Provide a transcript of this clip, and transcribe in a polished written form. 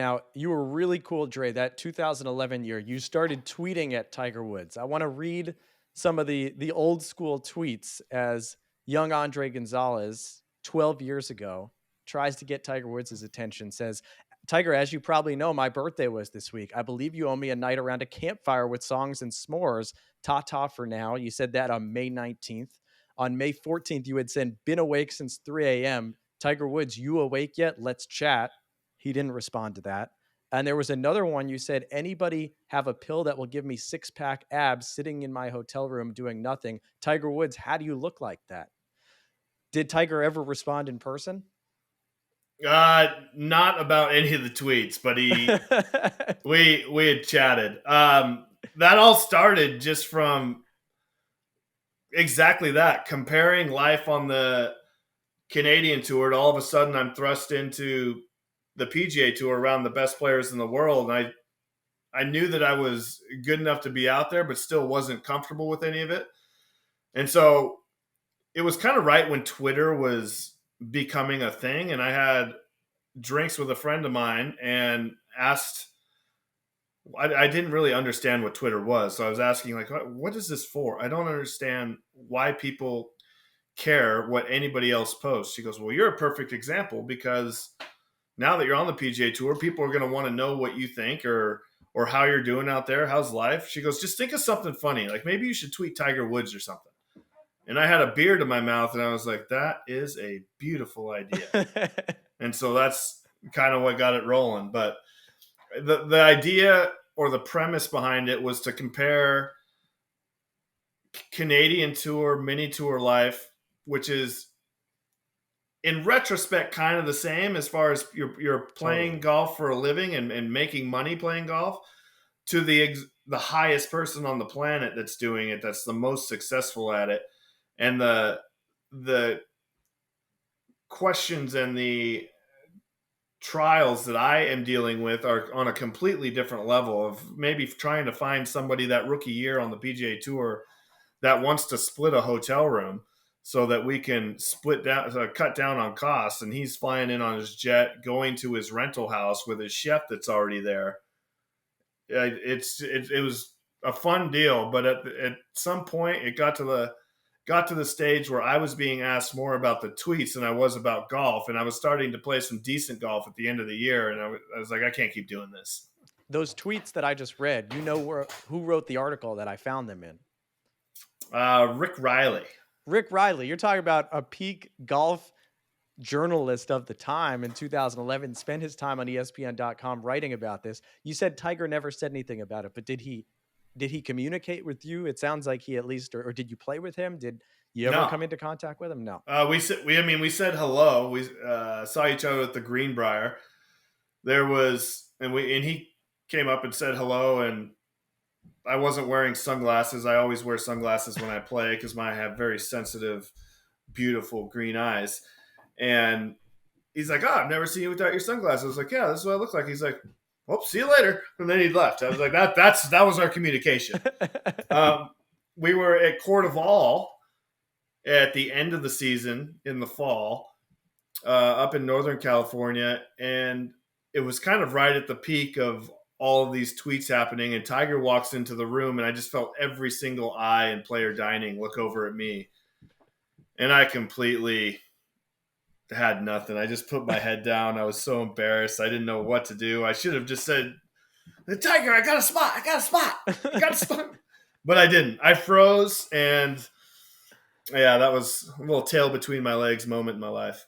Now, you were really cool, Dre. That 2011 year, you started tweeting at Tiger Woods. I want to read some of the old school tweets as young Andre Gonzales, 12 years ago, tries to get Tiger Woods' attention. Says, Tiger, as you probably know, my birthday was this week. I believe you owe me a night around a campfire with songs and s'mores. Ta ta for now. You said that on May 19th. On May 14th, you had said, been awake since 3 a.m. Tiger Woods, you awake yet? Let's chat. He didn't respond to that. And there was another one. You said, anybody have a pill that will give me six-pack abs sitting in my hotel room doing nothing? Tiger Woods, how do you look like that? Did Tiger ever respond in person? Not about any of the tweets, but we had chatted. That all started just from exactly that, comparing life on the Canadian tour. And all of a sudden, I'm thrust into the PGA Tour around the best players in the world, and I knew that I was good enough to be out there, but still wasn't comfortable with any of it. And so it was kind of right when Twitter was becoming a thing, and I had drinks with a friend of mine and asked. I didn't really understand what Twitter was, so I was asking, like, what is this for? I don't understand why people care what anybody else posts. She goes, well, you're a perfect example, because now that you're on the PGA Tour, people are going to want to know what you think or how you're doing out there. How's life? She goes, just think of something funny. Like, maybe you should tweet Tiger Woods or something. And I had a beer to my mouth, and I was like, that is a beautiful idea. And so that's kind of what got it rolling. But the idea or the premise behind it was to compare Canadian Tour, mini tour life, which is in retrospect kind of the same as far as you're playing golf for a living and making money playing golf, to the highest person on the planet that's doing it, that's the most successful at it. And the questions and the trials that I am dealing with are on a completely different level of maybe trying to find somebody that rookie year on the PGA Tour that wants to split a hotel room so that we can cut down on costs. And he's flying in on his jet, going to his rental house with his chef that's already there. It was a fun deal, but at some point it got to the stage where I was being asked more about the tweets than I was about golf, and I was starting to play some decent golf at the end of the year, and I was like, I can't keep doing this. Those tweets that I just read, who wrote the article that I found them in? Rick Riley. Rick Riley. You're talking about a peak golf journalist of the time in 2011, spent his time on ESPN.com writing about this. You said Tiger never said anything about it, but did he communicate with you? It sounds like he at least, or did you play with him? Did you ever come into contact with him? No. We said hello. We saw each other at the Greenbrier. And he came up and said hello, and I wasn't wearing sunglasses. I always wear sunglasses when I play because I have very sensitive, beautiful green eyes. And he's like, I've never seen you without your sunglasses. I was like, yeah, this is what I look like. He's like, well, see you later. And then he left. I was like, that was our communication. We were at Court of All at the end of the season in the fall, up in Northern California. And it was kind of right at the peak of all of these tweets happening. And Tiger walks into the room, and I just felt every single eye in player dining look over at me. And I completely had nothing. I just put my head down. I was so embarrassed. I didn't know what to do. I should have just said, Tiger, I got a spot. But I didn't. I froze, and yeah, that was a little tail between my legs moment in my life.